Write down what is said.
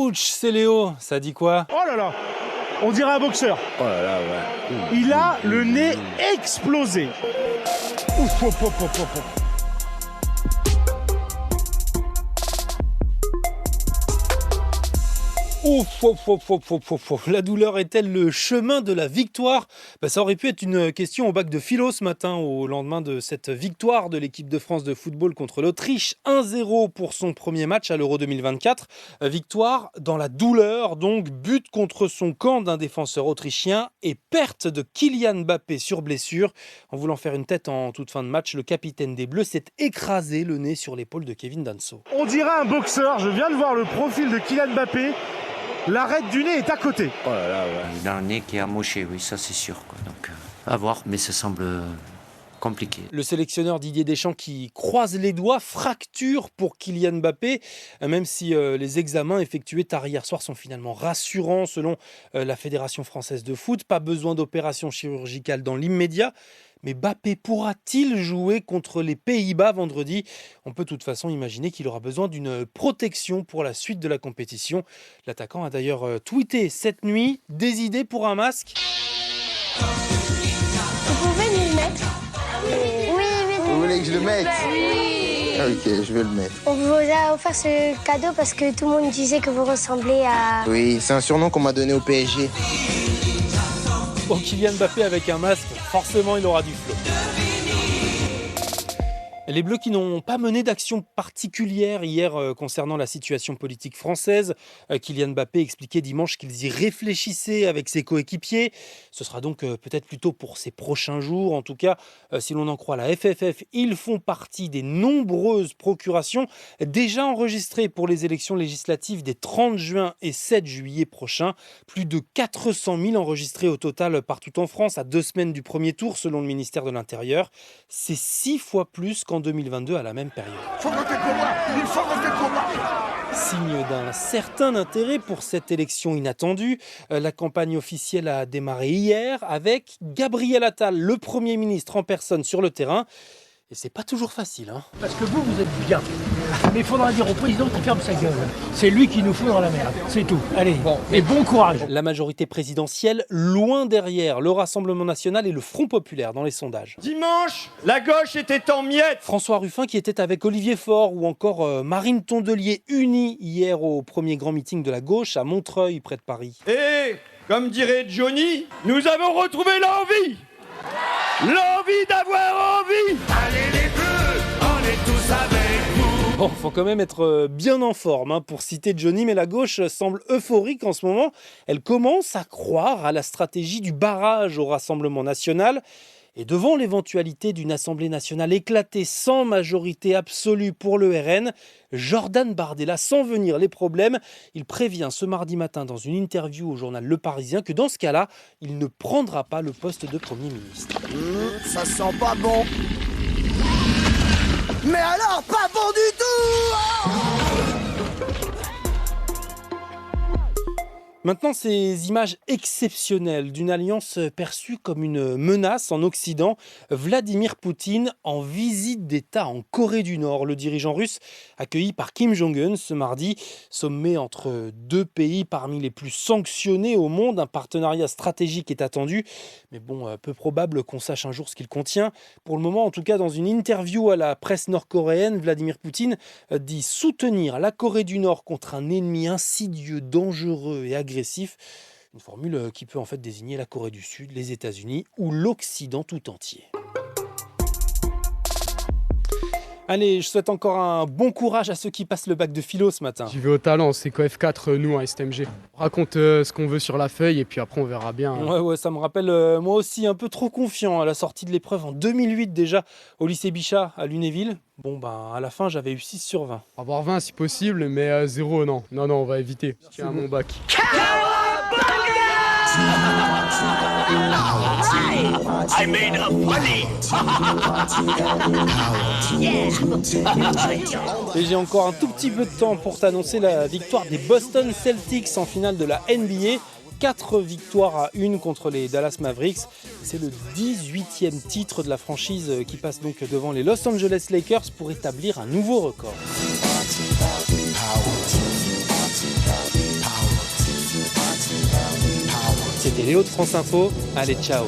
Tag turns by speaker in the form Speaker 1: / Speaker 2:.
Speaker 1: Ouch, c'est Léo, ça dit quoi?
Speaker 2: Oh là là, on dirait un boxeur.
Speaker 3: Oh là là, ouais.
Speaker 2: Il a le nez explosé. Ouf, ouf, ouf, ouf, ouf.
Speaker 1: La douleur est-elle le chemin de la victoire? Ça aurait pu être une question au bac de philo ce matin, au lendemain de cette victoire de l'équipe de France de football contre l'Autriche. 1-0 pour son premier match à l'Euro 2024. Victoire dans la douleur, donc but contre son camp d'un défenseur autrichien et perte de Kylian Mbappé sur blessure. En voulant faire une tête en toute fin de match, le capitaine des Bleus s'est écrasé le nez sur l'épaule de Kevin Danso.
Speaker 2: On dirait un boxeur, je viens de voir le profil de Kylian Mbappé. L'arête du nez est à côté.
Speaker 3: Oh là là, ouais.
Speaker 4: Il a un nez qui est amoché, oui, ça c'est sûr, quoi. Donc, à voir, mais ça semble compliqué.
Speaker 1: Le sélectionneur Didier Deschamps qui croise les doigts, fracture pour Kylian Mbappé, même si les examens effectués tard hier soir sont finalement rassurants selon la Fédération française de foot. Pas besoin d'opération chirurgicale dans l'immédiat. Mais Mbappé pourra-t-il jouer contre les Pays-Bas vendredi? On peut de toute façon imaginer qu'il aura besoin d'une protection pour la suite de la compétition. L'attaquant a d'ailleurs tweeté cette nuit des idées pour un masque.
Speaker 5: Vous pouvez nous le mettre? Oui.
Speaker 6: Vous voulez que je le mette?
Speaker 5: Oui.
Speaker 6: Ok, je vais le mettre.
Speaker 5: On vous a offert ce cadeau parce que tout le monde disait que vous ressemblez à...
Speaker 6: Oui, c'est un surnom qu'on m'a donné au PSG.
Speaker 1: Bon, Kylian Mbappé avec un masque, forcément il aura du flow. Les Bleus qui n'ont pas mené d'action particulière hier concernant la situation politique française. Kylian Mbappé expliquait dimanche qu'ils y réfléchissaient avec ses coéquipiers. Ce sera donc peut-être plutôt pour ces prochains jours. En tout cas, si l'on en croit la FFF, ils font partie des nombreuses procurations déjà enregistrées pour les élections législatives des 30 juin et 7 juillet prochains. Plus de 400 000 enregistrés au total partout en France à 2 semaines du premier tour selon le ministère de l'Intérieur. C'est 6 fois plus qu'en 2022 à la même période.
Speaker 7: Il faut voter pour moi.
Speaker 1: Signe d'un certain intérêt pour cette élection inattendue. La campagne officielle a démarré hier avec Gabriel Attal, le Premier ministre en personne sur le terrain. Et c'est pas toujours facile, hein.
Speaker 8: Parce que vous êtes bien. Mais il faudra dire au président qu'il ferme sa gueule. C'est lui qui nous fout dans la merde. C'est tout. Allez, et bon courage.
Speaker 1: La majorité présidentielle, loin derrière le Rassemblement national et le Front populaire dans les sondages.
Speaker 9: Dimanche, la gauche était en miettes.
Speaker 1: François Ruffin qui était avec Olivier Faure ou encore Marine Tondelier unis hier au premier grand meeting de la gauche à Montreuil près de Paris.
Speaker 9: Et, comme dirait Johnny, nous avons retrouvé l'envie. L'envie d'avoir envie.
Speaker 7: Allez les Bleus, on est tous avec vous.
Speaker 1: Bon, faut quand même être bien en forme pour citer Johnny, mais la gauche semble euphorique en ce moment. Elle commence à croire à la stratégie du barrage au Rassemblement national. Et devant l'éventualité d'une Assemblée nationale éclatée sans majorité absolue pour le RN, Jordan Bardella sent venir les problèmes. Il prévient ce mardi matin dans une interview au journal Le Parisien que dans ce cas-là, il ne prendra pas le poste de Premier ministre.
Speaker 7: Ça sent pas bon. Mais alors, pas bon du tout.
Speaker 1: Maintenant, ces images exceptionnelles d'une alliance perçue comme une menace en Occident, Vladimir Poutine en visite d'État en Corée du Nord. Le dirigeant russe, accueilli par Kim Jong-un ce mardi, sommet entre deux pays parmi les plus sanctionnés au monde. Un partenariat stratégique est attendu, mais bon, peu probable qu'on sache un jour ce qu'il contient. Pour le moment, en tout cas, dans une interview à la presse nord-coréenne, Vladimir Poutine dit soutenir la Corée du Nord contre un ennemi insidieux, dangereux et agressif. Une formule qui peut en fait désigner la Corée du Sud, les États-Unis ou l'Occident tout entier. Allez, je souhaite encore un bon courage à ceux qui passent le bac de philo ce matin.
Speaker 10: J'y vais au talent, c'est qu'OF4, nous, en STMG. On raconte ce qu'on veut sur la feuille et puis après on verra bien.
Speaker 1: Ouais, ça me rappelle moi aussi un peu trop confiant à la sortie de l'épreuve en 2008 déjà au lycée Bichat à Lunéville. Bon, à la fin, j'avais eu 6 sur 20.
Speaker 10: Avoir 20 si possible, mais 0, non. Non, on va éviter. Je tiens à mon bac.
Speaker 7: I made up money.
Speaker 1: Et j'ai encore un tout petit peu de temps pour t'annoncer la victoire des Boston Celtics en finale de la NBA. 4 victoires à 1 contre les Dallas Mavericks. C'est le 18e titre de la franchise qui passe donc devant les Los Angeles Lakers pour établir un nouveau record. C'était Léo de France Info. Allez, ciao.